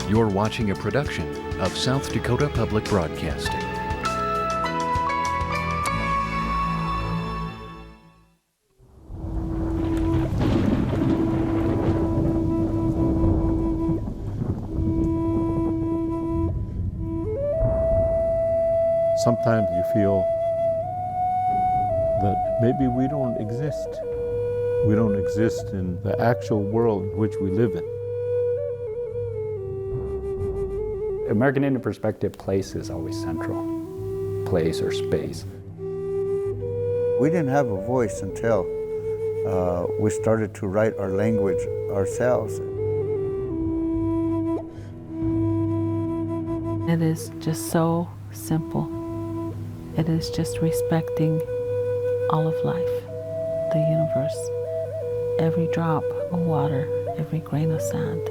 You're watching a production of South Dakota Public Broadcasting. Sometimes you feel that maybe we don't exist. We don't exist in the actual world in which we live in. American Indian perspective, place is always central. Place or space. We didn't have a voice until we started to write our language ourselves. It is just so simple. It is just respecting all of life, the universe, every drop of water, every grain of sand,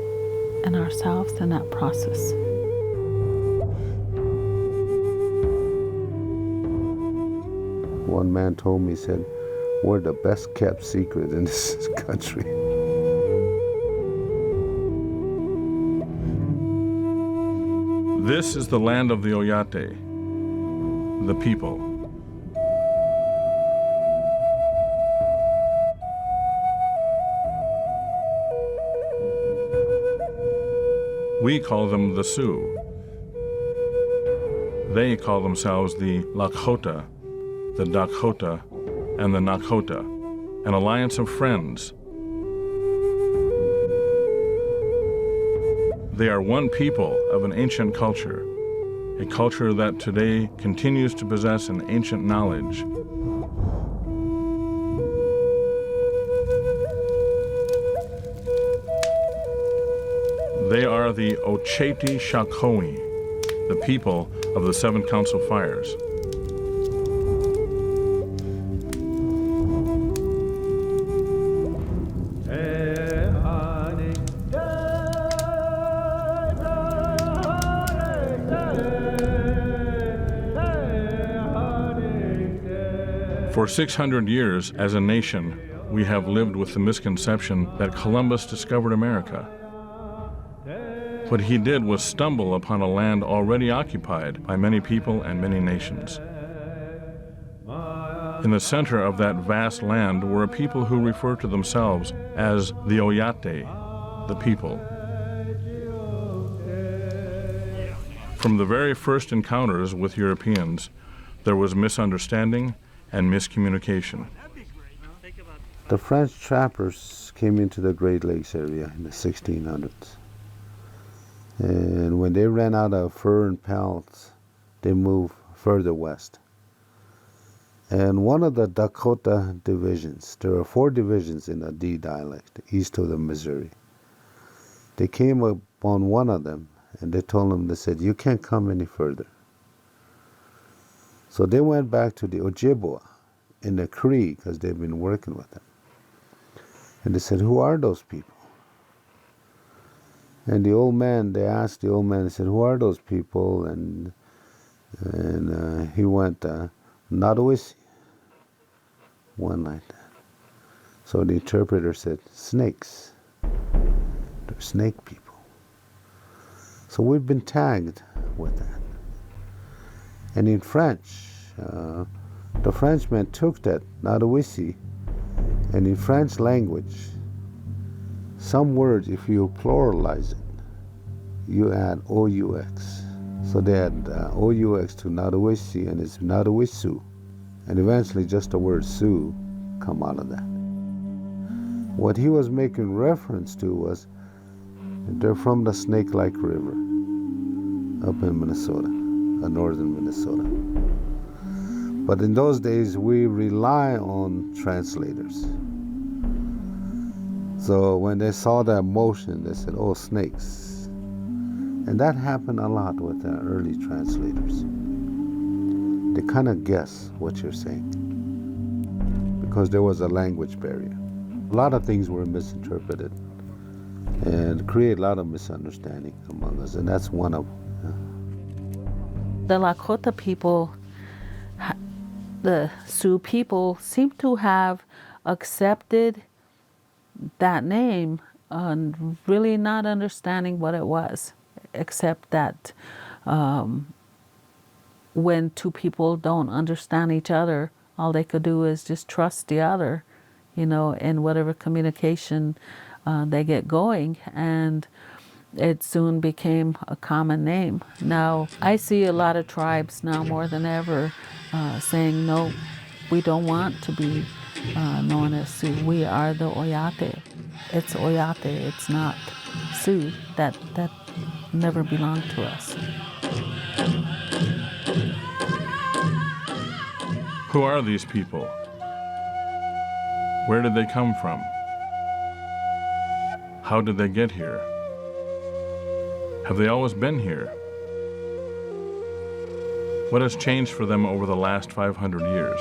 and ourselves in that process. One man told me, he said, we're the best kept secret in this country. This is the land of the Oyate, the people. We call them the Sioux. They call themselves the Lakota, the Dakota, and the Nakota, an alliance of friends. They are one people of an ancient culture, a culture that today continues to possess an ancient knowledge. They are the Oceti Sakowin, the people of the Seven Council Fires. For 600 years, as a nation, we have lived with the misconception that Columbus discovered America. What he did was stumble upon a land already occupied by many people and many nations. In the center of that vast land were a people who refer to themselves as the Oyate, the people. From the very first encounters with Europeans, there was misunderstanding and miscommunication. The French trappers came into the Great Lakes area in the 1600s. And when they ran out of fur and pelts, they moved further west. And one of the Dakota divisions, there are 4 divisions in the D dialect, east of the Missouri. They came upon one of them, and they told them, they said, you can't come any further. So they went back to the Ojibwa in the Cree, because they've been working with them. And they said, who are those people? And the old man, they asked the old man, they said, who are those people? And he went, Nadawisi. One like that. So the interpreter said, snakes. They're snake people. So we've been tagged with that. And in French, the Frenchmen took that Nadawisi, and in French language, some words, if you pluralize it, you add O-U-X. So they add O-U-X to Nadawisi, and it's Nadawisu. And eventually just the word Sioux come out of that. What he was making reference to was, they're from the Snake-like River up in Minnesota, northern Minnesota. But in those days, we rely on translators. So when they saw that motion, they said, oh, snakes. And that happened a lot with the early translators. They kind of guess what you're saying because there was a language barrier. A lot of things were misinterpreted and create a lot of misunderstanding among us, and that's one of them. The Lakota people, the Sioux people, seem to have accepted that name and really not understanding what it was. except that when two people don't understand each other, all they could do is just trust the other, in whatever communication they get going. And it soon became a common name. Now, I see a lot of tribes now more than ever saying, no, we don't want to be known as Sioux. We are the Oyate. It's Oyate, it's not Sioux. That never belonged to us. Who are these people? Where did they come from? How did they get here? Have they always been here? What has changed for them over the last 500 years?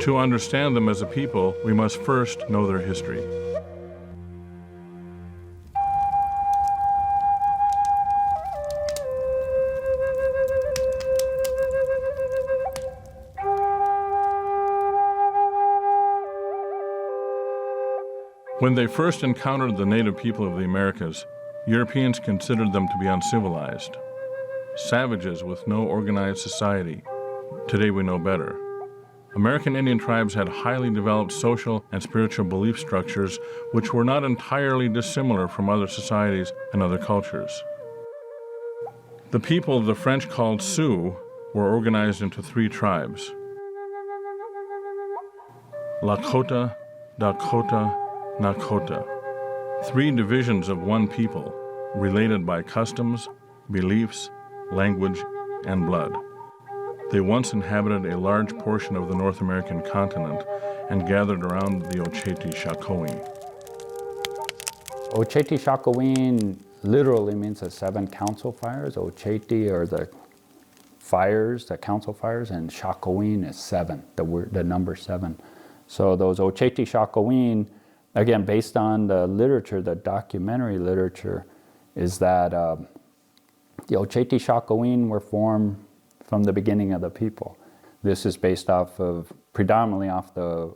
To understand them as a people, we must first know their history. When they first encountered the native people of the Americas, Europeans considered them to be uncivilized, savages with no organized society. Today we know better. American Indian tribes had highly developed social and spiritual belief structures which were not entirely dissimilar from other societies and other cultures. The people the French called Sioux were organized into 3 tribes: Lakota, Dakota, Nakota. 3 divisions of one people, related by customs, beliefs, language, and blood. They once inhabited a large portion of the North American continent and gathered around the Oceti Sakowin. Oceti Sakowin literally means the 7 council fires. Oceti are the fires, the council fires, and Sakowin is 7, the number 7. So those Oceti Sakowin, again, based on the literature, the documentary literature, is that the Oceti Sakowin were formed from the beginning of the people. This is based predominantly off the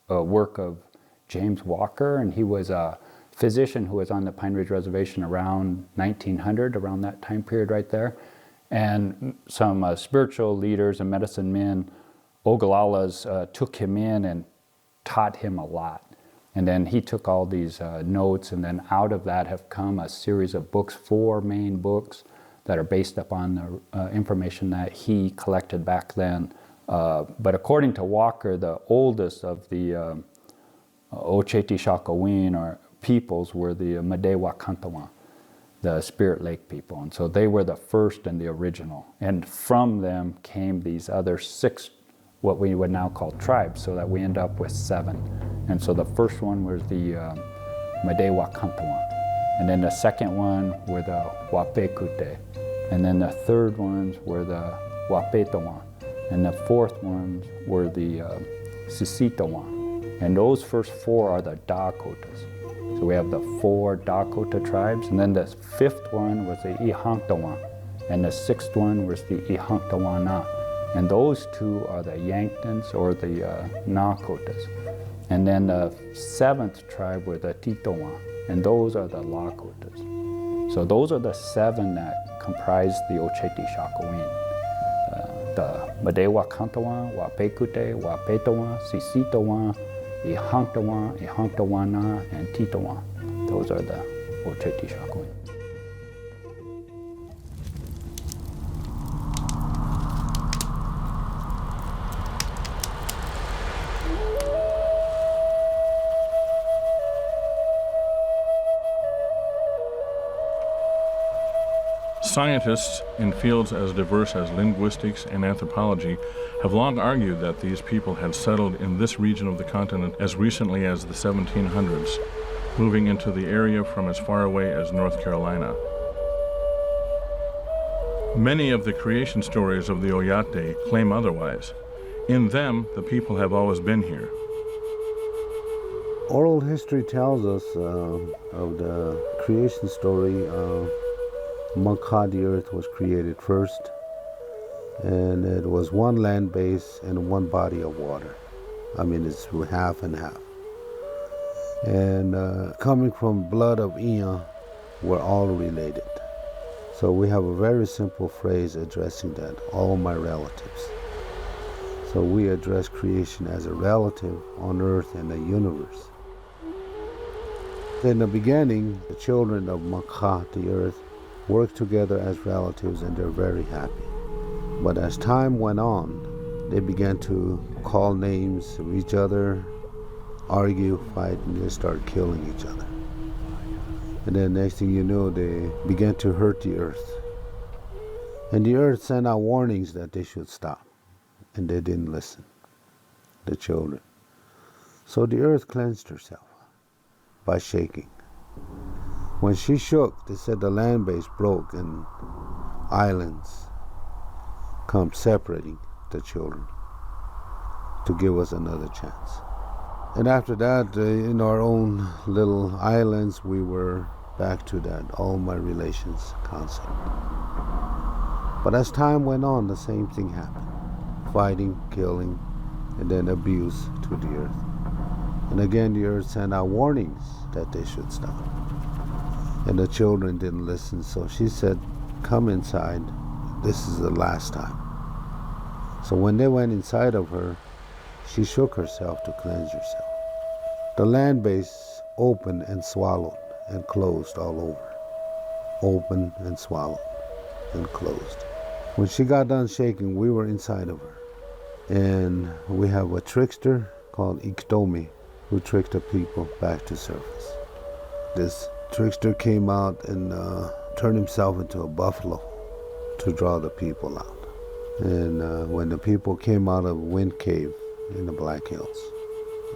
work of James Walker, and he was a physician who was on the Pine Ridge Reservation around 1900, around that time period right there. And some spiritual leaders and medicine men, Oglalas, took him in and taught him a lot. And then he took all these notes, and then out of that have come a series of books, 4 main books that are based upon the information that he collected back then. But according to Walker, the oldest of the Oceti Sakowin or peoples were the Medewa Kantawa, the Spirit Lake people. And so they were the first and the original. And from them came these other 6, what we would now call tribes, so that we end up with 7. And so the first one was the Medewa Kantawa. And then the second one were the Wapekute. And then the third ones were the Wapetawa. And the fourth ones were the Sisitawa. And those first 4 are the Dakotas. So we have the 4 Dakota tribes. And then the 5th one was the Ihanktawa. And the 6th one was the Ihanktawana. And those 2 are the Yanktons or the Nakotas. And then the 7th tribe were the Titowa. And those are the Lakotas. So those are the 7 that comprise the Oceti Sakowin. The Medewa Kantawa, Wapekute, Wapetawa, Sisitawa, Ihanktawa, Ihanktawana, and Titowa. Those are the Oceti Sakowin. Scientists in fields as diverse as linguistics and anthropology have long argued that these people had settled in this region of the continent as recently as the 1700s, moving into the area from as far away as North Carolina. Many of the creation stories of the Oyate claim otherwise. In them, the people have always been here. Oral history tells us of the creation story. Mangkha, the earth was created first, and it was one land base and one body of water. I mean, it's half and half. And coming from blood of Ian, we're all related. So we have a very simple phrase addressing that, all my relatives. So we address creation as a relative on earth and the universe. In the beginning, the children of Makha, the earth, worked together as relatives and they're very happy. But as time went on, they began to call names of each other, argue, fight, and they started killing each other. And then next thing you know, they began to hurt the earth. And the earth sent out warnings that they should stop. And they didn't listen, the children. So the earth cleansed herself by shaking. When she shook, they said the land base broke and islands come separating the children to give us another chance. And after that, in our own little islands, we were back to that all my relations concept. But as time went on, the same thing happened. Fighting, killing, and then abuse to the earth. And again, the earth sent out warnings that they should stop. And the children didn't listen, so she said, come inside, this is the last time. So when they went inside of her, she shook herself to cleanse herself. The land base opened and swallowed and closed all over. Opened and swallowed and closed. When she got done shaking, we were inside of her. And we have a trickster called Iktomi who tricked the people back to surface. This trickster came out and turned himself into a buffalo to draw the people out. And when the people came out of Wind Cave in the Black Hills.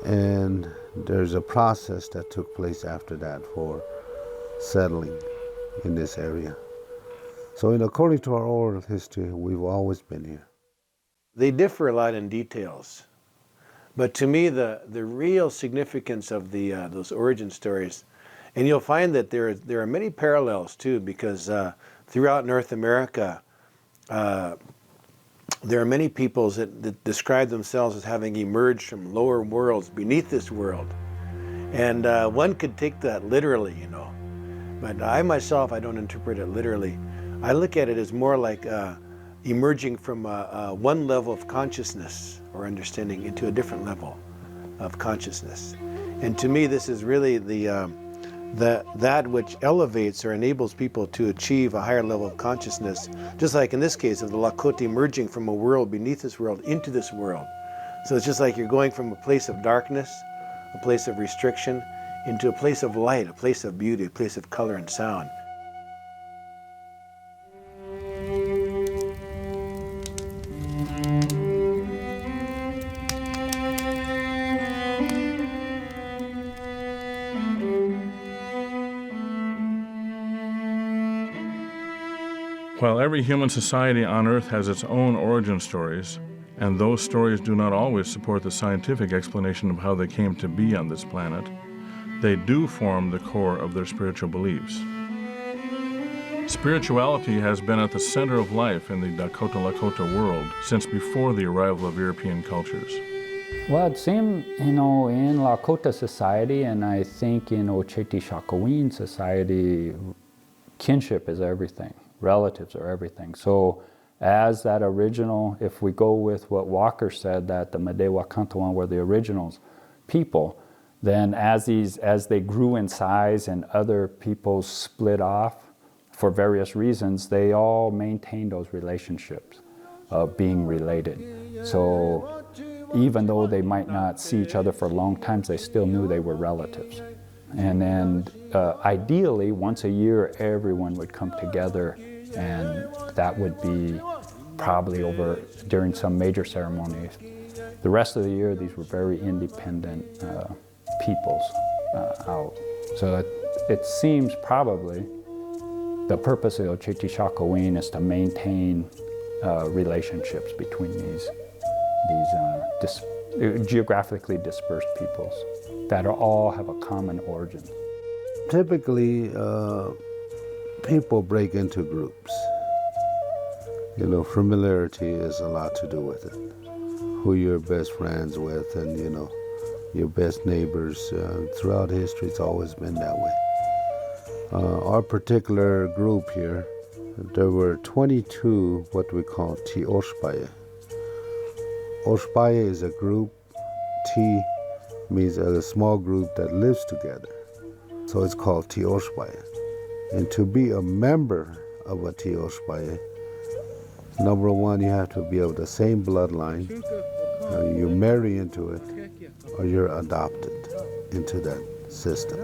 And there's a process that took place after that for settling in this area. So according to our oral history, we've always been here. They differ a lot in details. But to me, the real significance of those origin stories, and you'll find that there are many parallels too, because throughout North America, there are many peoples that describe themselves as having emerged from lower worlds beneath this world. And one could take that literally, you know. But I myself, I don't interpret it literally. I look at it as more like emerging from one level of consciousness or understanding into a different level of consciousness. And to me, this is really that which elevates or enables people to achieve a higher level of consciousness, just like in this case of the Lakota emerging from a world beneath this world into this world. So it's just like you're going from a place of darkness, a place of restriction, into a place of light, a place of beauty, a place of color and sound. While every human society on Earth has its own origin stories, and those stories do not always support the scientific explanation of how they came to be on this planet, they do form the core of their spiritual beliefs. Spirituality has been at the center of life in the Dakota Lakota world since before the arrival of European cultures. Well, it seemed, in Lakota society, and I think in Oceti Sakowin society, kinship is everything. Relatives are everything. So as that original, if we go with what Walker said, that the Medewa Kantawan were the originals people, then as they grew in size and other people split off for various reasons, they all maintained those relationships of being related. So even though they might not see each other for long times, they still knew they were relatives. And then ideally, once a year, everyone would come together, and that would be probably over during some major ceremonies. The rest of the year, these were very independent peoples out. So it seems probably the purpose of Oceti Sakowin is to maintain relationships between these geographically dispersed peoples that all have a common origin. Typically, people break into groups. Familiarity is a lot to do with it. Who you're best friends with, and your best neighbors. Throughout history, it's always been that way. Our particular group here, there were 22 what we call T Oshpaya. Oshpaya is a group. T means a small group that lives together. So it's called T Oshpaya. And to be a member of a T Oshpaya, number one, you have to be of the same bloodline. You marry into it, or you're adopted into that system.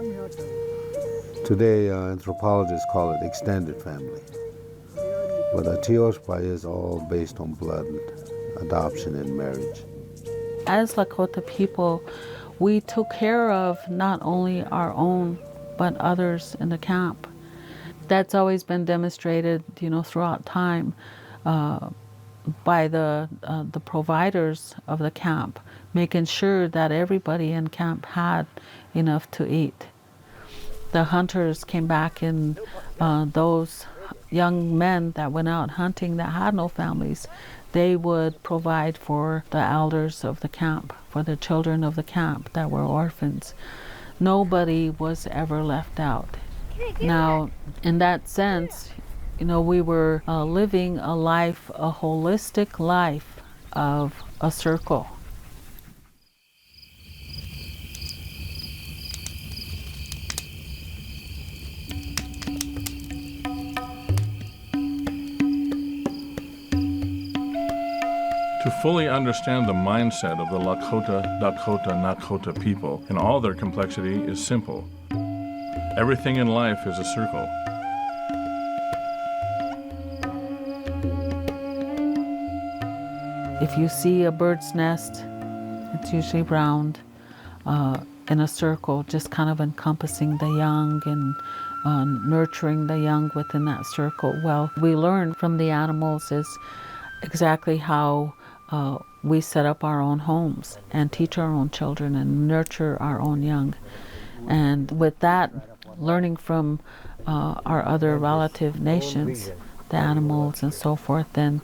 Today, anthropologists call it extended family. But a T Oshpaya is all based on blood, adoption, and marriage. As Lakota people, we took care of not only our own, but others in the camp. That's always been demonstrated, throughout time by the providers of the camp, making sure that everybody in camp had enough to eat. The hunters came back, and those young men that went out hunting that had no families, they would provide for the elders of the camp, for the children of the camp that were orphans. Nobody was ever left out. Now, in that sense, we were living a life, a holistic life of a circle. To fully understand the mindset of the Lakota, Dakota, Nakota people in all their complexity is simple. Everything in life is a circle. If you see a bird's nest, it's usually round in a circle, just kind of encompassing the young and nurturing the young within that circle. Well, we learn from the animals is exactly how we set up our own homes and teach our own children and nurture our own young. And with that, learning from our other relative nations, the animals and so forth, then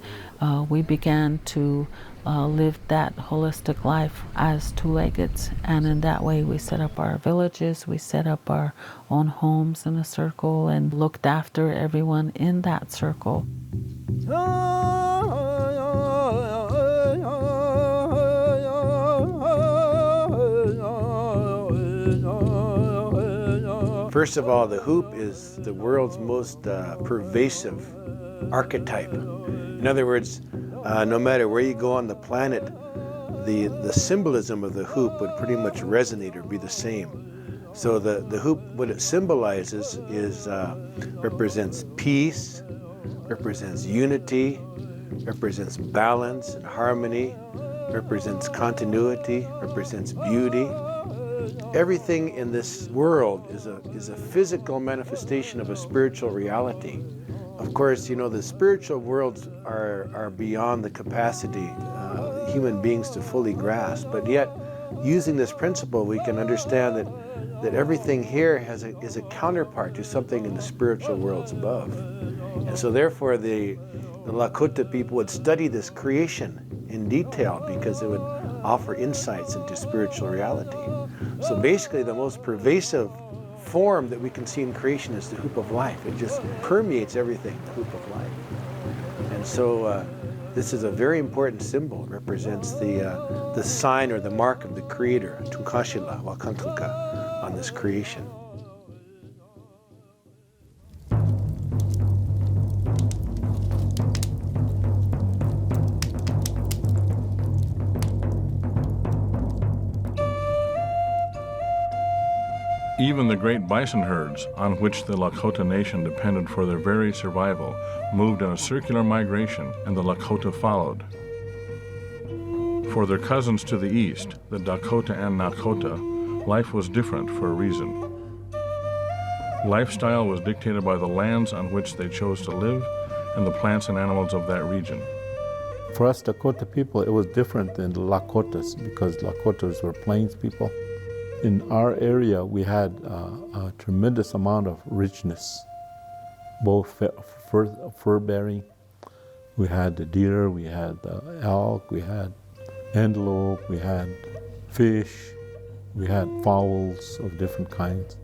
we began to live that holistic life as two-leggeds. And in that way, we set up our villages, we set up our own homes in a circle and looked after everyone in that circle. First of all, the hoop is the world's most pervasive archetype. In other words, no matter where you go on the planet, the symbolism of the hoop would pretty much resonate or be the same. So the hoop, what it symbolizes is represents peace, represents unity, represents balance and harmony, represents continuity, represents beauty. Everything in this world is a physical manifestation of a spiritual reality. Of course, the spiritual worlds are beyond the capacity human beings to fully grasp, but yet using this principle we can understand that everything here is a counterpart to something in the spiritual worlds above. And so therefore the Lakota people would study this creation in detail because it would offer insights into spiritual reality. So basically the most pervasive form that we can see in creation is the hoop of life. It just permeates everything, the hoop of life. And so this is a very important symbol. It represents the sign or the mark of the Creator, Tunkashila, Wakantunka, on this creation. Even the great bison herds, on which the Lakota Nation depended for their very survival, moved in a circular migration, and the Lakota followed. For their cousins to the east, the Dakota and Nakota, life was different for a reason. Lifestyle was dictated by the lands on which they chose to live and the plants and animals of that region. For us Dakota people, it was different than the Lakotas because Lakotas were plains people. In our area, we had a tremendous amount of richness, both fur-bearing. We had the deer, we had the elk, we had antelope, we had fish, We had fowls of different kinds.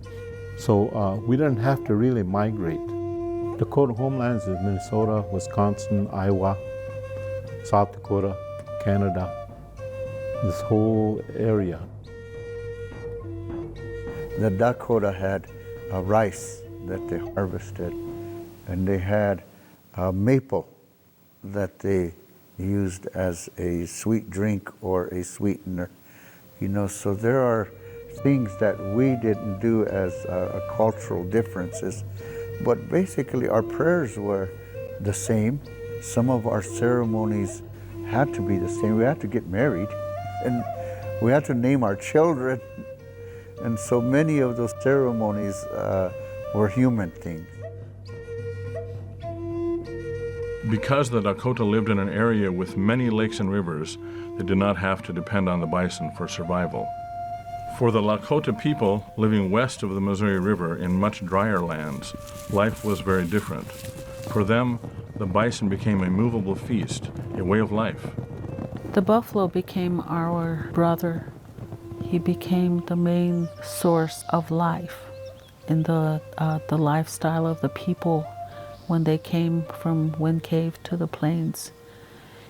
So we didn't have to really migrate. Dakota homelands is Minnesota, Wisconsin, Iowa, South Dakota, Canada, this whole area. The Dakota had rice that they harvested, and they had maple that they used as a sweet drink or a sweetener. You know, so there are things that we didn't do as cultural differences, but basically our prayers were the same. Some of our ceremonies had to be the same. We had to get married, and we had to name our children. And so many of those ceremonies were human things. Because the Dakota lived in an area with many lakes and rivers, they did not have to depend on the bison for survival. For the Lakota people living west of the Missouri River in much drier lands, life was very different. For them, the bison became a movable feast, a way of life. The buffalo became our brother. He became the main source of life in the lifestyle of the people when they came from Wind Cave to the plains.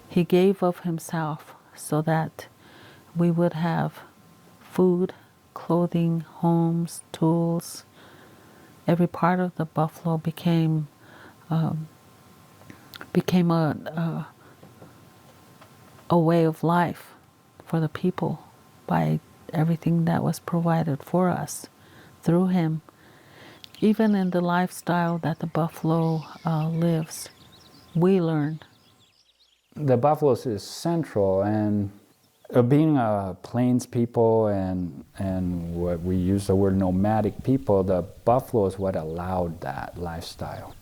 He gave of himself so that we would have food, clothing, homes, tools. Every part of the buffalo became a way of life for the people by everything that was provided for us through him. Even in the lifestyle that the buffalo lives, we learn. The buffalo is central, and being a plains people and what we use the word nomadic people, the buffalo is what allowed that lifestyle.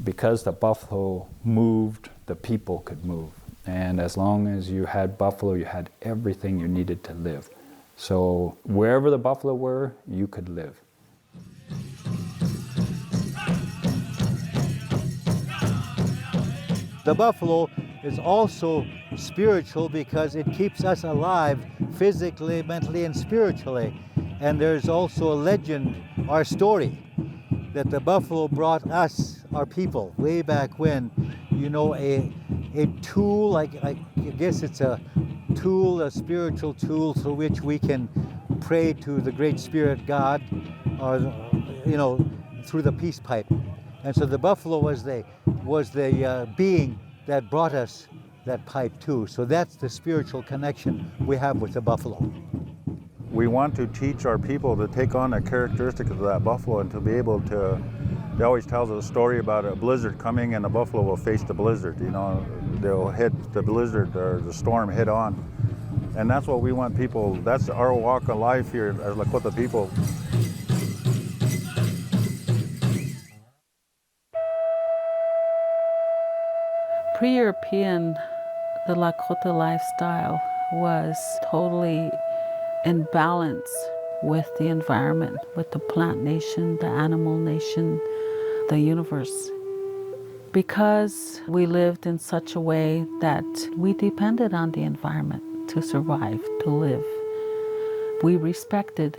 Because the buffalo moved, the people could move. And as long as you had buffalo, you had everything you needed to live. So wherever the buffalo were, you could live. The buffalo is also spiritual because it keeps us alive physically, mentally, and spiritually. And there's also a legend, our story, that the buffalo brought us, our people, way back when, you know, a tool, like I guess it's a tool, a spiritual tool through which we can pray to the Great Spirit God, or, you know, through the peace pipe. And so the buffalo was the being that brought us that pipe too. So that's the spiritual connection we have with the buffalo. We want to teach our people to take on the characteristics of that buffalo and to be able to, they always tells us a story about a blizzard coming and the buffalo will face the blizzard, you know, they'll hit the blizzard or the storm head on. And that's what we want people, that's our walk of life here as Lakota people. Pre-European, the Lakota lifestyle was totally in balance with the environment, with the plant nation, the animal nation, the universe. Because we lived in such a way that we depended on the environment to survive, to live. We respected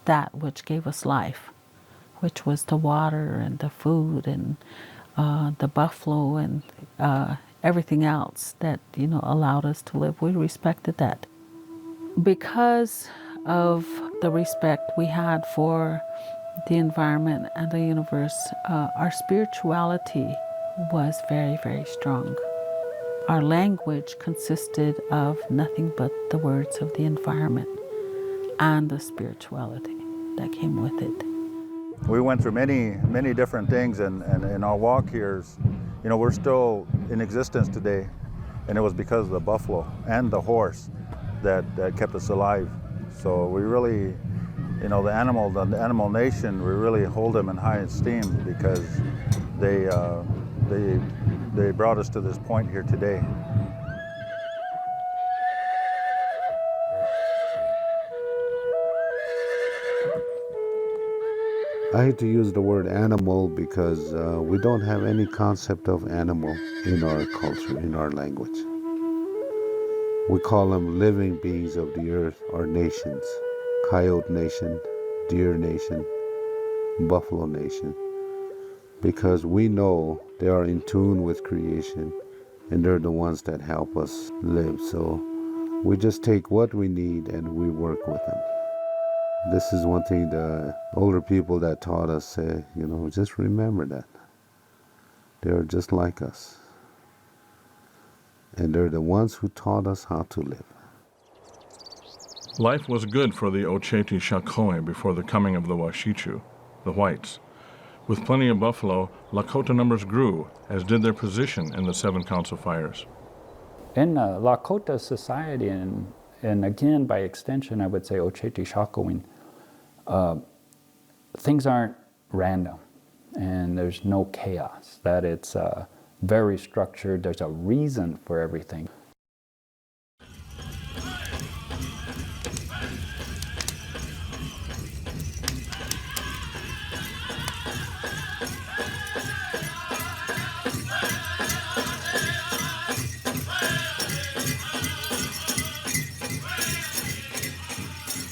that which gave us life, which was the water and the food and the buffalo and everything else that, you know, allowed us to live. We respected that. Because of the respect we had for the environment and the universe, our spirituality was very, very strong. Our language consisted of nothing but the words of the environment and the spirituality that came with it. We went through many different things, and in our walk here, you know, we're still in existence today, and it was because of the buffalo and the horse that kept us alive. So we really, you know, the animal nation, we really hold them in high esteem because they brought us to this point here today. I hate to use the word animal because we don't have any concept of animal in our culture, in our language. We call them living beings of the earth or nations. Coyote Nation, Deer Nation, Buffalo Nation. Because we know they are in tune with creation and they're the ones that help us live. So we just take what we need and we work with them. This is one thing the older people that taught us say, just remember that. They're just like us. And they're the ones who taught us how to live. Life was good for the Oceti Sakowin before the coming of the Washichu, the whites. With plenty of buffalo, Lakota numbers grew, as did their position in the 7 council fires. In Lakota society, and again by extension I would say Oceti Sakowin, things aren't random and there's no chaos, that it's very structured, there's a reason for everything.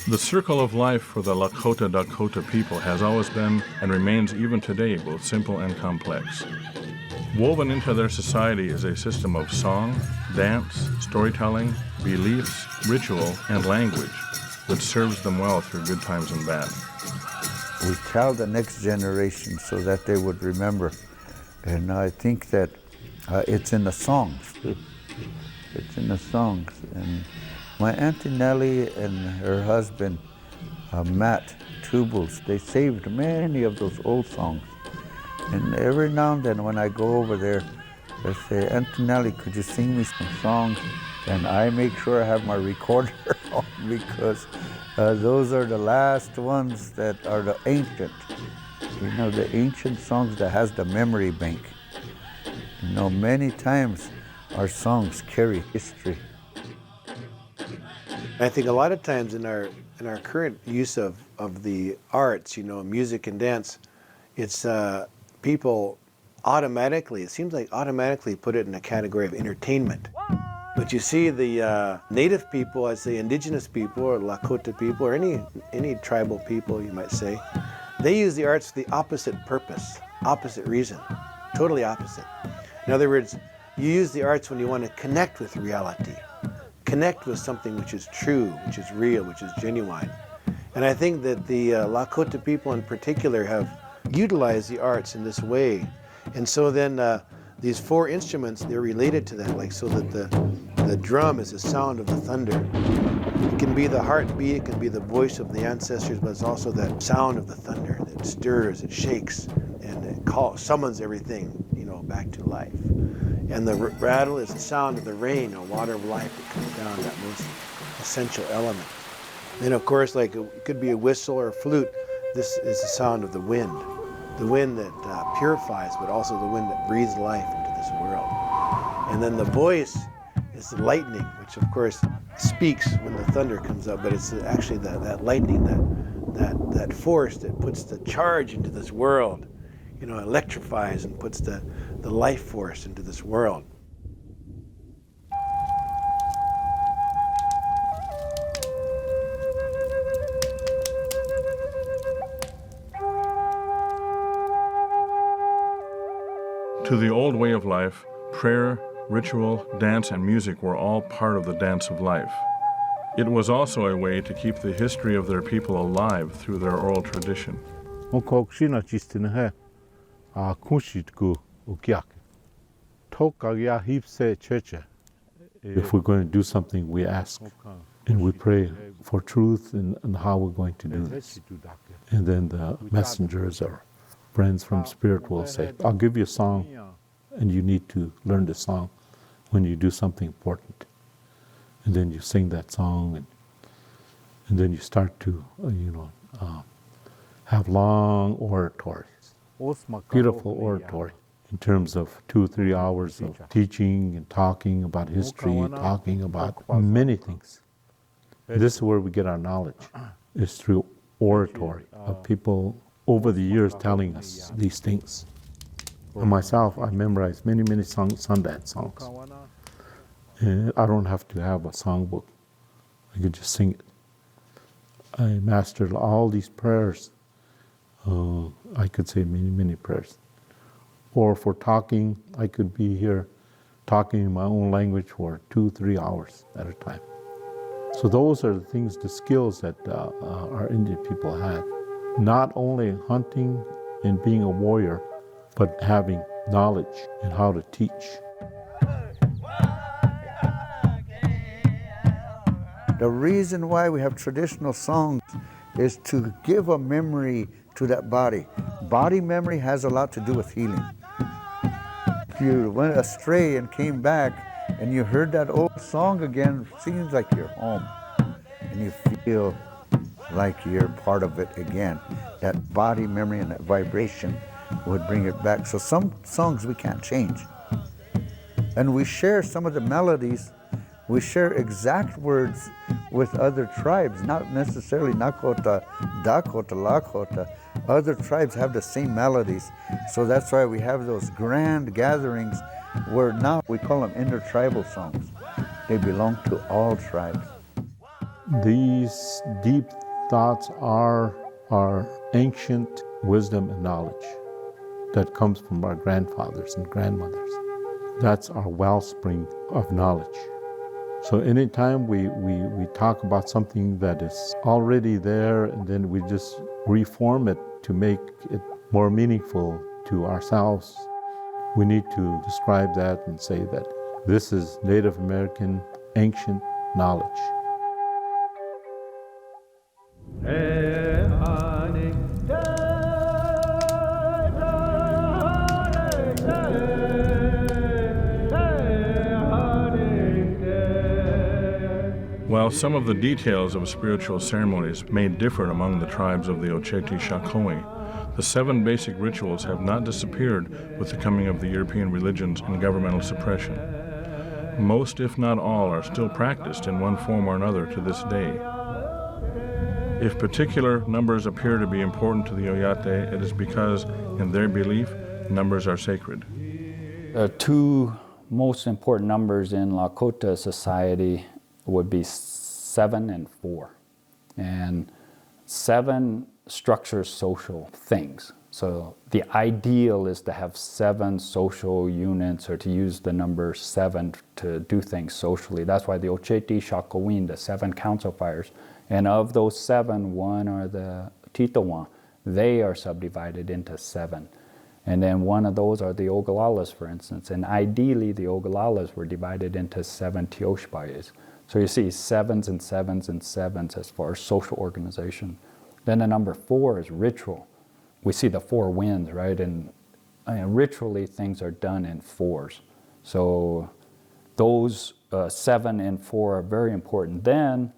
The circle of life for the Lakota Dakota people has always been and remains even today both simple and complex. Woven into their society is a system of song, dance, storytelling, beliefs, ritual, and language that serves them well through good times and bad. We tell the next generation so that they would remember. And I think that it's in the songs. It's in the songs. And my Auntie Nellie and her husband, Matt Tubles, they saved many of those old songs. And every now and then when I go over there, they say, Auntie Nellie, could you sing me some songs? And I make sure I have my recorder on because those are the last ones that are the ancient. The ancient songs that has the memory bank. Many times our songs carry history. I think a lot of times in our current use of the arts, music and dance, it's people automatically, it seems like automatically put it in a category of entertainment. But you see the native people, I'd say indigenous people or Lakota people or any tribal people you might say, they use the arts for the opposite purpose, opposite reason, totally opposite. In other words, you use the arts when you want to connect with reality. Connect with something which is true, which is real, which is genuine. And I think that the Lakota people in particular have utilized the arts in this way. And so then these 4 instruments, they're related to that, like so that the drum is the sound of the thunder. It can be the heartbeat, it can be the voice of the ancestors, but it's also that sound of the thunder that stirs, it shakes, and it summons everything, back to life. And the rattle is the sound of the rain, a water of life that comes down, that most essential element. Then of course, like it could be a whistle or a flute, this is the sound of the wind that purifies, but also the wind that breathes life into this world. And then the voice is the lightning, which of course speaks when the thunder comes up, but it's actually that lightning, that force that puts the charge into this world, electrifies and puts the life force into this world. To the old way of life, prayer, ritual, dance, and music were all part of the dance of life. It was also a way to keep the history of their people alive through their oral tradition. If we're going to do something, we ask and we pray for truth and how we're going to do this. And then the messengers or friends from Spirit will say, I'll give you a song and you need to learn the song when you do something important. And then you sing that song and then you start to, have long oratories, beautiful oratory. In terms of 2 or 3 hours of teaching and talking about history, talking about many things. This is where we get our knowledge, is through oratory of people over the years telling us these things. And myself, I memorized many Sundance songs. And I don't have to have a songbook. I could just sing it. I mastered all these prayers. I could say many, many prayers. Or for talking, I could be here talking in my own language for 2-3 hours at a time. So those are the things, the skills that our Indian people had. Not only hunting and being a warrior, but having knowledge and how to teach. The reason why we have traditional songs is to give a memory to that body. Body memory has a lot to do with healing. If you went astray and came back and you heard that old song again, it seems like you're home and you feel like you're part of it again. That body memory and that vibration would bring it back. So some songs we can't change. And we share some of the melodies. We share exact words with other tribes, not necessarily Nakota, Dakota, Lakota. Other tribes have the same melodies. So that's why we have those grand gatherings where now we call them intertribal songs. They belong to all tribes. These deep thoughts are our ancient wisdom and knowledge that comes from our grandfathers and grandmothers. That's our wellspring of knowledge. So anytime we talk about something that is already there and then we just reform it to make it more meaningful to ourselves, we need to describe that and say that this is Native American ancient knowledge. While some of the details of spiritual ceremonies may differ among the tribes of the Oceti Sakowin, the 7 basic rituals have not disappeared with the coming of the European religions and governmental suppression. Most, if not all, are still practiced in one form or another to this day. If particular numbers appear to be important to the Oyate, it is because, in their belief, numbers are sacred. The 2 most important numbers in Lakota society would be 7 and 4. And 7 structures social things. So the ideal is to have 7 social units, or to use the number 7 to do things socially. That's why the Oceti Sakowin, the 7 council fires, and of those 7, 1 are the Titawan. They are subdivided into 7. And then one of those are the Ogalalas, for instance. And ideally, the Ogalalas were divided into 7 Teoshpayes. So you see 7s and 7s and 7s as far as social organization. Then the number 4 is ritual. We see the 4 winds, right? And ritually, things are done in 4s. So those 7 and 4 are very important. Then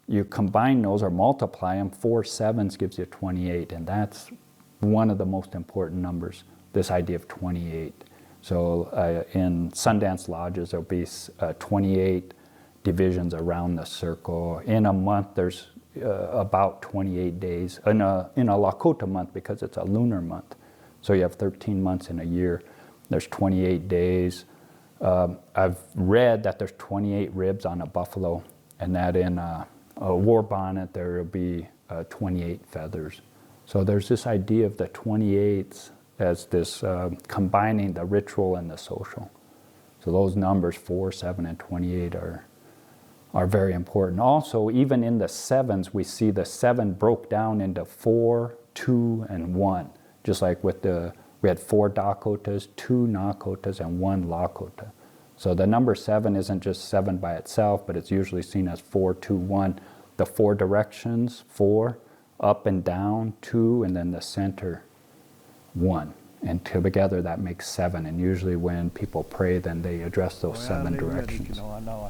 you combine those or multiply them. 4 7s gives you 28, and that's one of the most important numbers, this idea of 28. So in Sundance Lodges, there'll be 28 divisions around the circle. In a month, there's about 28 days. In a Lakota month, because it's a lunar month, so you have 13 months in a year, there's 28 days. I've read that there's 28 ribs on a buffalo, and that in a war bonnet there will be 28 feathers. So there's this idea of the 28s as this combining the ritual and the social. So those numbers 4, 7, and 28 are very important. Also, even in the 7s, we see the 7 broke down into 4, 2, and 1. Just like we had 4 Dakotas, 2 Nakotas, and 1 Lakota. So the number 7 isn't just 7 by itself, but it's usually seen as 4, 2, 1. The 4 directions, 4, up and down, 2, and then the center, 1. And together that makes 7. And usually when people pray, then they address those 7 directions.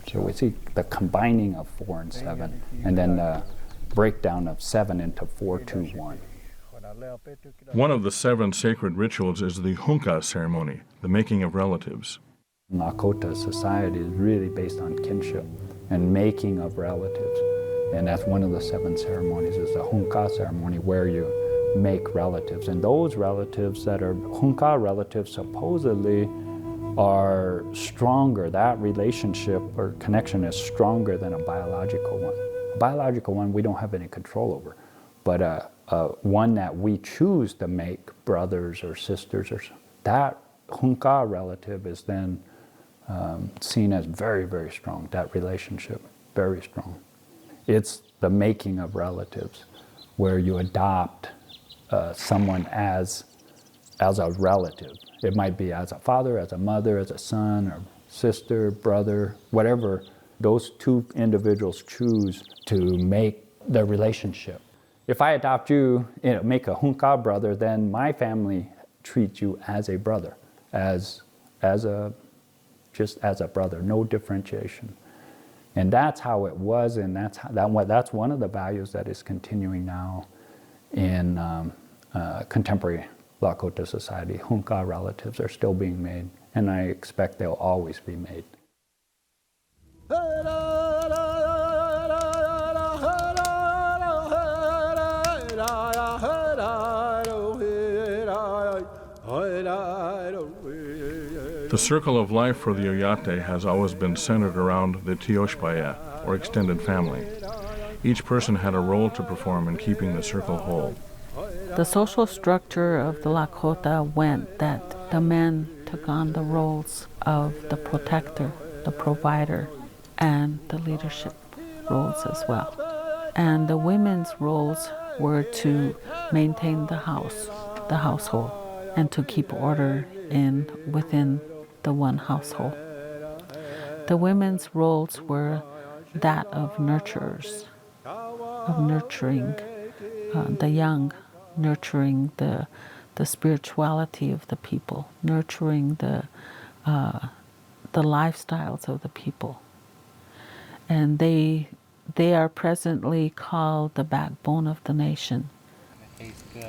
So we see the combining of 4 and 7, and then the breakdown of 7 into 4, 2, 1. One of the 7 sacred rituals is the Hunka ceremony, the making of relatives. Lakota society is really based on kinship and making of relatives. And that's one of the 7 ceremonies, is the Hunka ceremony, where you make relatives. And those relatives that are Hunka relatives supposedly are stronger. That relationship or connection is stronger than a biological one. A biological one we don't have any control over, but one that we choose to make brothers or sisters, or that hunka relative is then seen as very, very strong. That relationship, very strong. It's the making of relatives, where you adopt someone as a relative. It might be as a father, as a mother, as a son, or sister, brother, whatever those two individuals choose to make the relationship. If I adopt you, make a hunka brother, then my family treats you as a brother, just as a brother, no differentiation. And that's how it was, and that's one of the values that is continuing now in contemporary Lakota society. Hunka relatives are still being made, and I expect they'll always be made. The circle of life for the Oyate has always been centered around the Tioshpaya, or extended family. Each person had a role to perform in keeping the circle whole. The social structure of the Lakota went that the men took on the roles of the protector, the provider, and the leadership roles as well. And the women's roles were to maintain the house, the household, and to keep order within the one household. The women's roles were that of nurturers, of nurturing the young, nurturing the spirituality of the people, nurturing the lifestyles of the people. And they are presently called the backbone of the nation.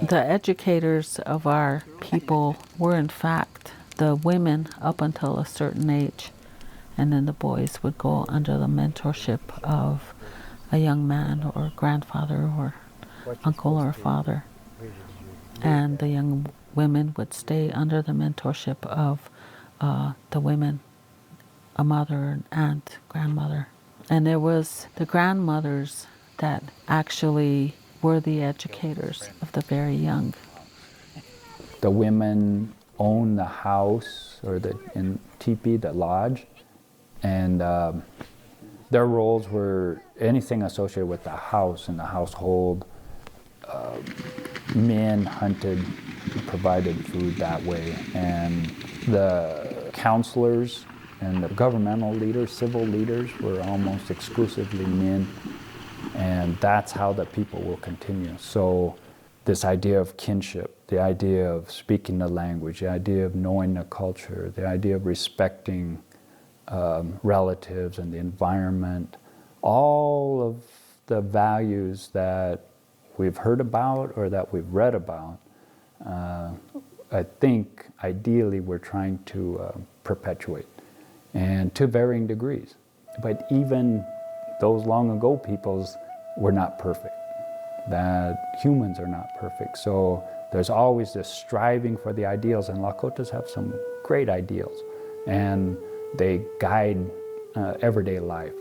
The educators of our people were in fact the women up until a certain age, and then the boys would go under the mentorship of a young man or grandfather or uncle or father. And the young women would stay under the mentorship of the women, a mother, an aunt, grandmother. And there was the grandmothers that actually were the educators of the very young. The women owned the house, or in teepee, the lodge, and their roles were anything associated with the house and the household. Men hunted, provided food that way, and the counselors and the governmental leaders, civil leaders, were almost exclusively men, and that's how the people will continue. So this idea of kinship, the idea of speaking the language, the idea of knowing the culture, the idea of respecting relatives and the environment, all of the values that we've heard about or that we've read about, I think ideally we're trying to perpetuate, and to varying degrees. But even those long ago peoples were not perfect, that humans are not perfect. So there's always this striving for the ideals, and Lakotas have some great ideals, and they guide everyday life.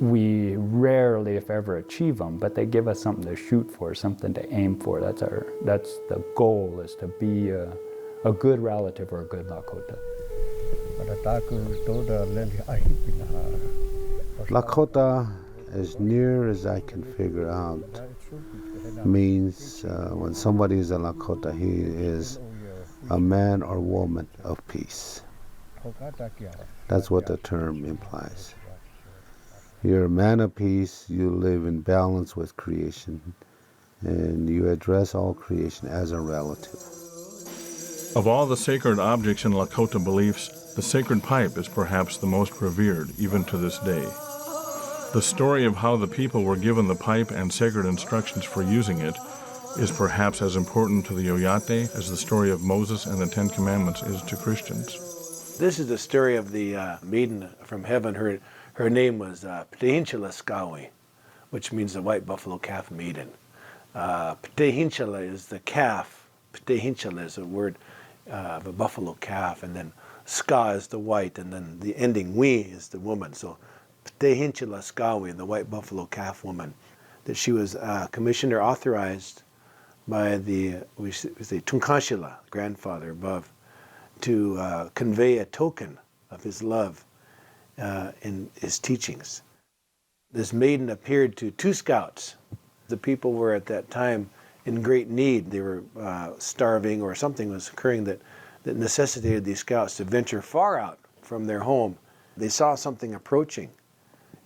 We rarely, if ever, achieve them, but they give us something to shoot for, something to aim for. That's the goal, is to be a good relative or a good Lakota. Lakota, as near as I can figure out, means when somebody is a Lakota, he is a man or woman of peace. That's what the term implies. You're a man of peace, you live in balance with creation, and you address all creation as a relative. Of all the sacred objects in Lakota beliefs, the sacred pipe is perhaps the most revered, even to this day. The story of how the people were given the pipe and sacred instructions for using it is perhaps as important to the Oyate as the story of Moses and the Ten Commandments is to Christians. This is the story of the maiden from heaven. Her name was Oceti Sakowin, which means the white buffalo calf maiden. Oceti is the calf. Oceti is a word of a buffalo calf, and then ska is the white, and then the ending wi is the woman. So Ptehinchila Sakowin, the white buffalo calf woman, that she was commissioned or authorized by the Tunkanshila, grandfather above, to convey a token of his love in his teachings. This maiden appeared to 2 scouts. The people were at that time in great need. They were starving, or something was occurring that necessitated these scouts to venture far out from their home. They saw something approaching.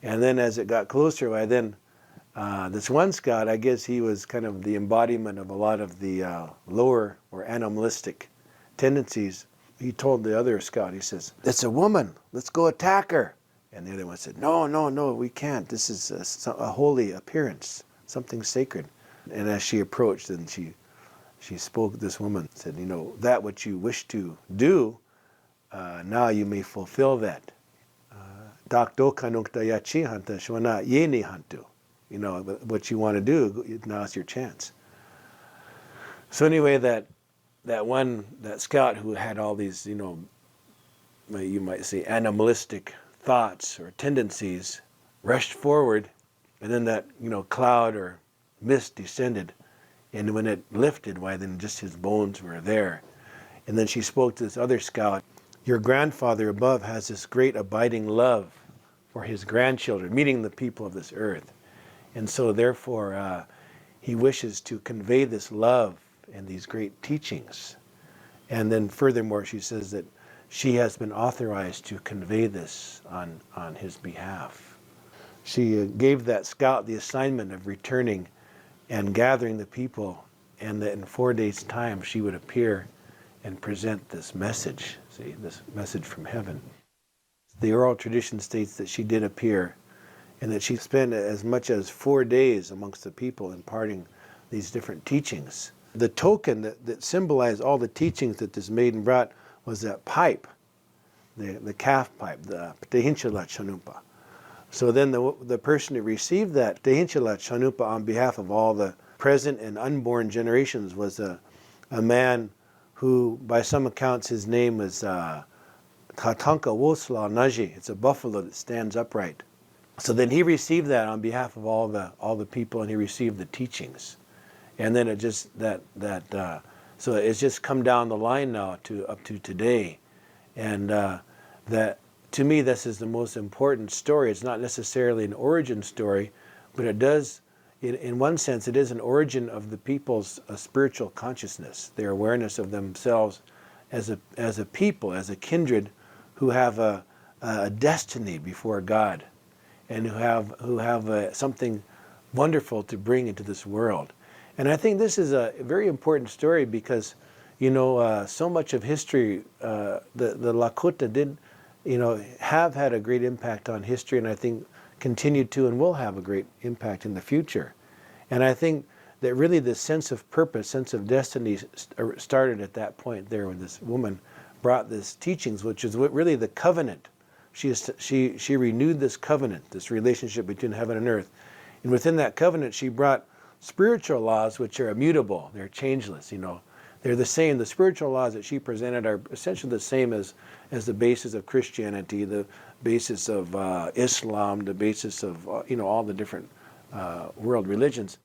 And then as it got closer, this one scout, I guess he was kind of the embodiment of a lot of the lower or animalistic tendencies. He told the other scout, he says, "It's a woman, let's go attack her." And the other one said, no, we can't. This is a holy appearance, something sacred. And as she approached, then she spoke, this woman said, that which you wish to do, now you may fulfill that. What you want to do, now's your chance. So anyway, that scout who had all these, you might say animalistic thoughts or tendencies, rushed forward, and then that cloud or mist descended, and when it lifted, then just his bones were there. And then she spoke to this other scout, "Your grandfather above has this great abiding love for his grandchildren," meaning the people of this earth, and so therefore he wishes to convey this love and these great teachings. And then furthermore, she says that she has been authorized to convey this on his behalf. She gave that scout the assignment of returning and gathering the people, and that in 4 days' time she would appear and present this message, this message from heaven. The oral tradition states that she did appear, and that she spent as much as 4 days amongst the people imparting these different teachings. The token that symbolized all the teachings that this maiden brought was that pipe, the calf pipe, the Ptehinchila Chanumpa. So then the person who received that Ptehinchila Chanumpa on behalf of all the present and unborn generations was a man who, by some accounts, his name was Tatanka Wosla Naji. It's a buffalo that stands upright. So then he received that on behalf of all the people, and he received the teachings. And then it just so it's just come down the line now up to today, and that to me this is the most important story. It's not necessarily an origin story, but it does, in one sense, it is an origin of the people's spiritual consciousness, their awareness of themselves as a people, as a kindred, who have a destiny before God, and who have something wonderful to bring into this world. And I think this is a very important story because, so much of history, the Lakota did, have had a great impact on history, and I think continue to and will have a great impact in the future. And I think that really the sense of purpose, sense of destiny started at that point there when this woman brought this teachings, which is what really the covenant. She renewed this covenant, this relationship between heaven and earth. And within that covenant, she brought spiritual laws which are immutable, they're changeless, They're the same. The spiritual laws that she presented are essentially the same as the basis of Christianity, the basis of Islam, the basis of all the different world religions.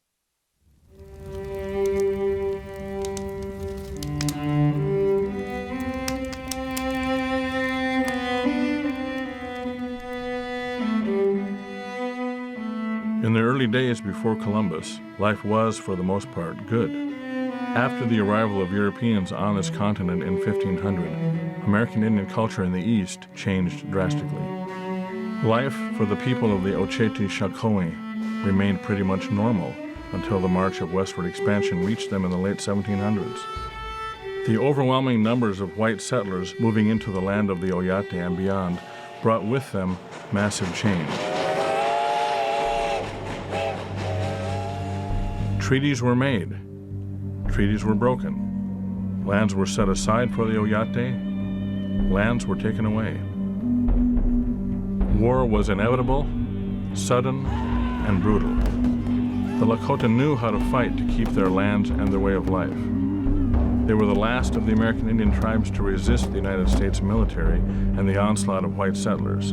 In the early days before Columbus, life was, for the most part, good. After the arrival of Europeans on this continent in 1500, American Indian culture in the East changed drastically. Life for the people of the Oceti Sakowin remained pretty much normal until the march of westward expansion reached them in the late 1700s. The overwhelming numbers of white settlers moving into the land of the Oyate and beyond brought with them massive change. Treaties were made. Treaties were broken. Lands were set aside for the Oyate. Lands were taken away. War was inevitable, sudden, and brutal. The Lakota knew how to fight to keep their lands and their way of life. They were the last of the American Indian tribes to resist the United States military and the onslaught of white settlers.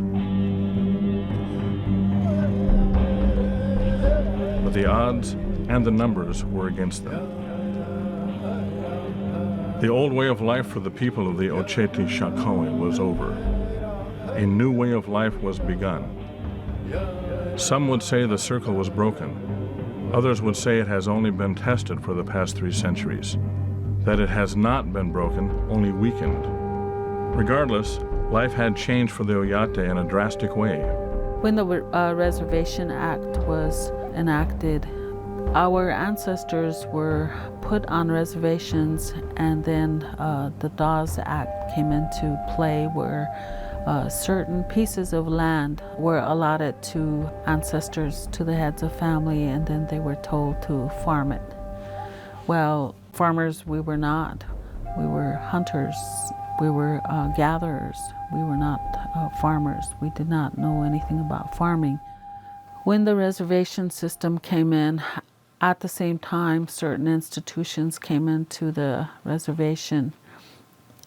But the odds and the numbers were against them. The old way of life for the people of the Oceti Sakowin was over. A new way of life was begun. Some would say the circle was broken. Others would say it has only been tested for the past 3 centuries, that it has not been broken, only weakened. Regardless, life had changed for the Oyate in a drastic way. When the Reservation Act was enacted, our ancestors were put on reservations, and then the Dawes Act came into play, where certain pieces of land were allotted to ancestors, to the heads of family, and then they were told to farm it. Well, farmers we were not. We were hunters. We were gatherers. We were not farmers. We did not know anything about farming. When the reservation system came in, at the same time, certain institutions came into the reservation,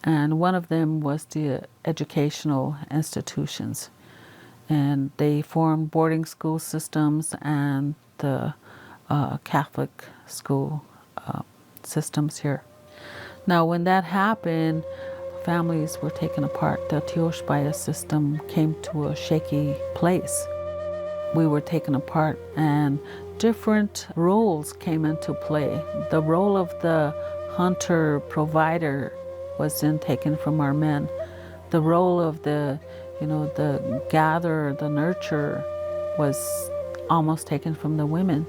and one of them was the educational institutions. And they formed boarding school systems and the Catholic school systems here. Now, when that happened, families were taken apart. The Tioshbaya system came to a shaky place. We were taken apart, and different roles came into play. The role of the hunter-provider was then taken from our men. The role of the gatherer, the nurturer, was almost taken from the women.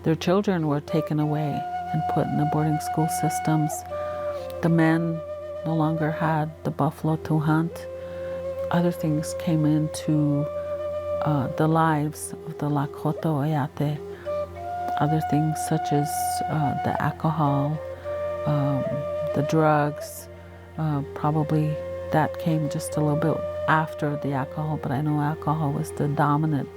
Their children were taken away and put in the boarding school systems. The men no longer had the buffalo to hunt. Other things came into the lives of the Lakota Oyate. Other things such as the alcohol, the drugs, probably that came just a little bit after the alcohol, but I know alcohol was the dominant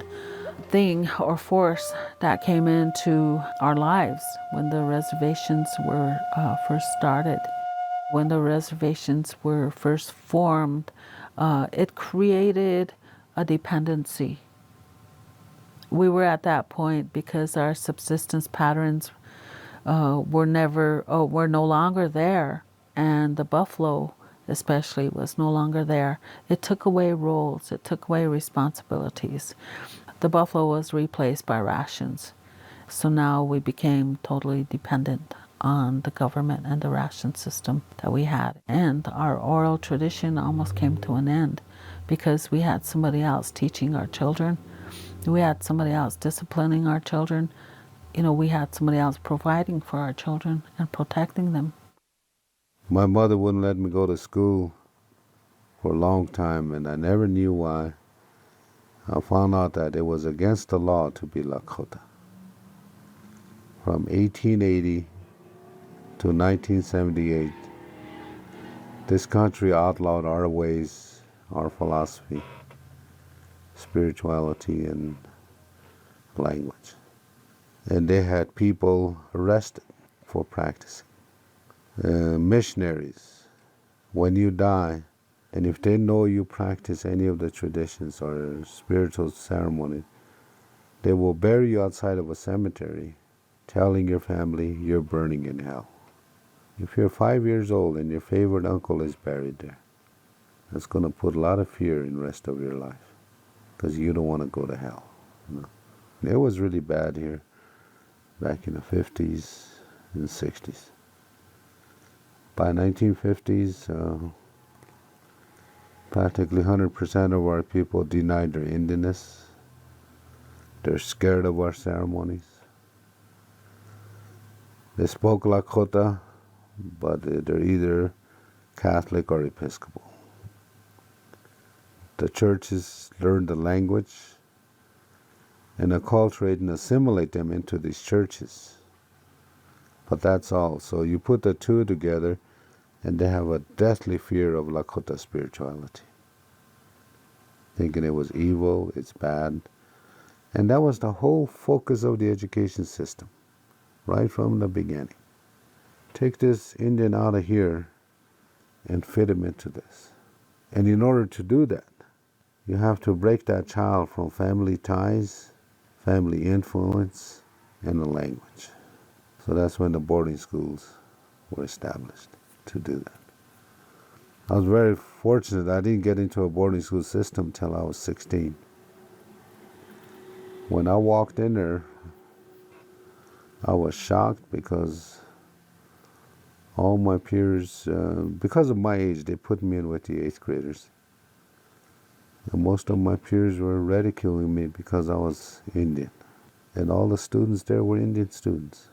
thing or force that came into our lives when the reservations were first started. When the reservations were first formed, it created a dependency. We were at that point because our subsistence patterns were no longer there, and the buffalo especially was no longer there. It took away roles, it took away responsibilities. The buffalo was replaced by rations. So now we became totally dependent on the government and the ration system that we had. And our oral tradition almost came to an end because we had somebody else teaching our children. We had somebody else disciplining our children. We had somebody else providing for our children and protecting them. My mother wouldn't let me go to school for a long time, and I never knew why. I found out that it was against the law to be Lakota. From 1880 to 1978, this country outlawed our ways, our philosophy, spirituality, and language. And they had people arrested for practicing. Missionaries, when you die, and if they know you practice any of the traditions or spiritual ceremony, they will bury you outside of a cemetery, telling your family you're burning in hell. If you're 5 years old and your favorite uncle is buried there, that's going to put a lot of fear in the rest of your life, because you don't want to go to hell. It was really bad here back in the 50s and 60s. By 1950s, practically 100% of our people denied their Indianness. They're scared of our ceremonies. They spoke Lakota, but they're either Catholic or Episcopal. The churches learned the language and acculturate and assimilate them into these churches. But that's all. So you put the two together, and they have a deathly fear of Lakota spirituality, thinking it was evil, it's bad. And that was the whole focus of the education system, right from the beginning, take this Indian out of here and fit him into this. And in order to do that, you have to break that child from family ties, family influence, and the language. So that's when the boarding schools were established to do that. I was very fortunate. I didn't get into a boarding school system till I was 16. When I walked in there, I was shocked because all my peers, because of my age, they put me in with the 8th graders. And most of my peers were ridiculing me because I was Indian. And all the students there were Indian students.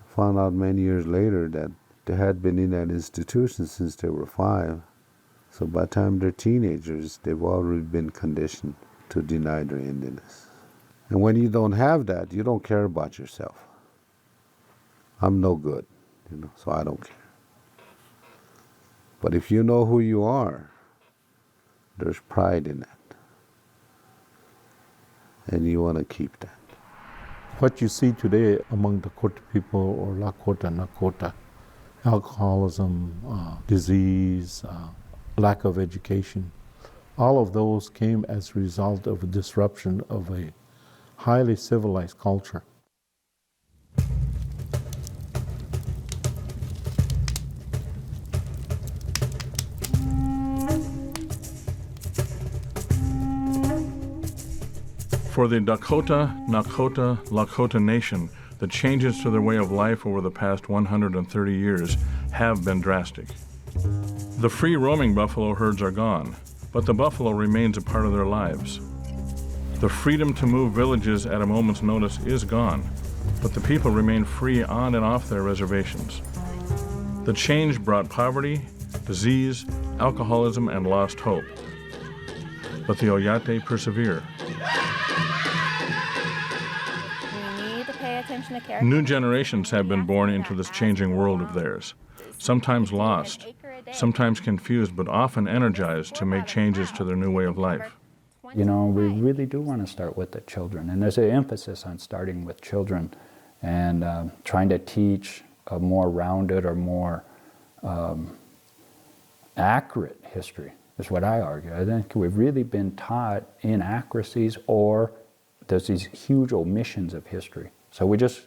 I found out many years later that they had been in that institution since they were 5. So by the time they're teenagers, they've already been conditioned to deny their Indianness. And when you don't have that, you don't care about yourself. I'm no good, so I don't care. But if you know who you are, there's pride in that. And you want to keep that. What you see today among Dakota people or Lakota, Nakota, alcoholism, disease, lack of education, all of those came as a result of a disruption of a highly civilized culture. For the Dakota, Nakota, Lakota Nation, the changes to their way of life over the past 130 years have been drastic. The free roaming buffalo herds are gone, but the buffalo remains a part of their lives. The freedom to move villages at a moment's notice is gone, but the people remain free on and off their reservations. The change brought poverty, disease, alcoholism, and lost hope. But the Oyate persevere. New generations have been born into this changing world of theirs, sometimes lost, sometimes confused, but often energized to make changes to their new way of life. We really do want to start with the children, and there's an emphasis on starting with children and trying to teach a more rounded or more accurate history, is what I argue. I think we've really been taught inaccuracies, or there's these huge omissions of history. So we just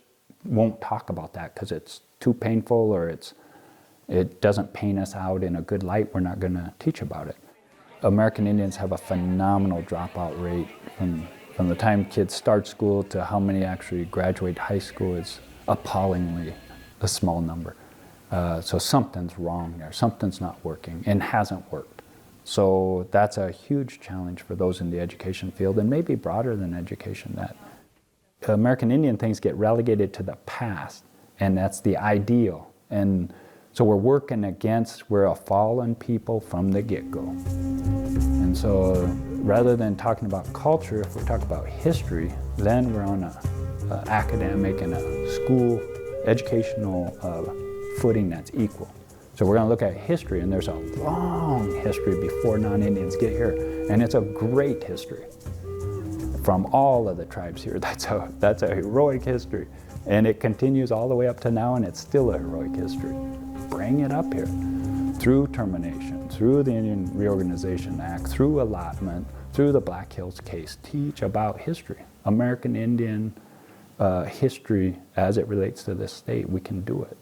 won't talk about that because it's too painful, or it doesn't paint us out in a good light. We're not going to teach about it. American Indians have a phenomenal dropout rate from the time kids start school to how many actually graduate high school is appallingly a small number. So something's wrong there. Something's not working and hasn't worked. So that's a huge challenge for those in the education field, and maybe broader than education, that American Indian things get relegated to the past, and that's the ideal. And so we're a fallen people from the get-go. And so rather than talking about culture, if we talk about history, then we're on a academic and a school educational footing that's equal. So we're going to look at history, and there's a long history before non-Indians get here, and it's a great history from all of the tribes here. That's a heroic history, and it continues all the way up to now, and it's still a heroic history. Bring it up here through termination, through the Indian Reorganization Act, through allotment, through the Black Hills case. Teach about history, American Indian history as it relates to this state. We can do it,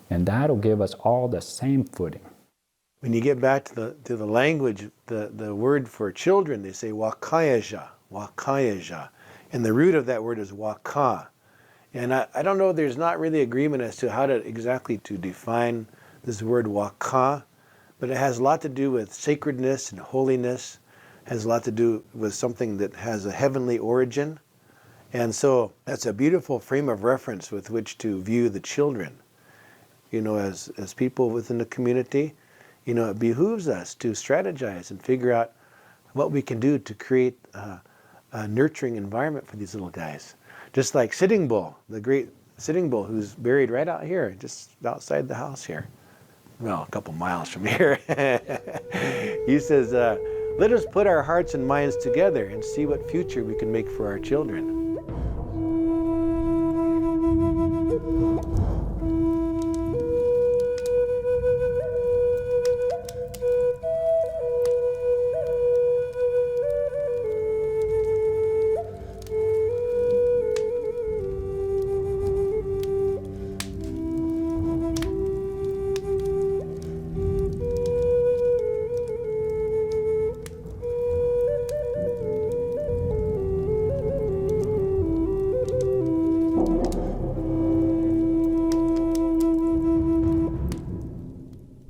and that'll give us all the same footing. When you get back to the language, the word for children, they say wakayaja, wakayaja, and the root of that word is waka. And I don't know, there's not really agreement as to how to exactly to define this word waka, but it has a lot to do with sacredness and holiness, has a lot to do with something that has a heavenly origin. And so that's a beautiful frame of reference with which to view the children. As people within the community, it behooves us to strategize and figure out what we can do to create a nurturing environment for these little guys. Just like Sitting Bull, the great Sitting Bull, who's buried right out here, just outside the house here. Well, a couple miles from here. He says, let us put our hearts and minds together and see what future we can make for our children.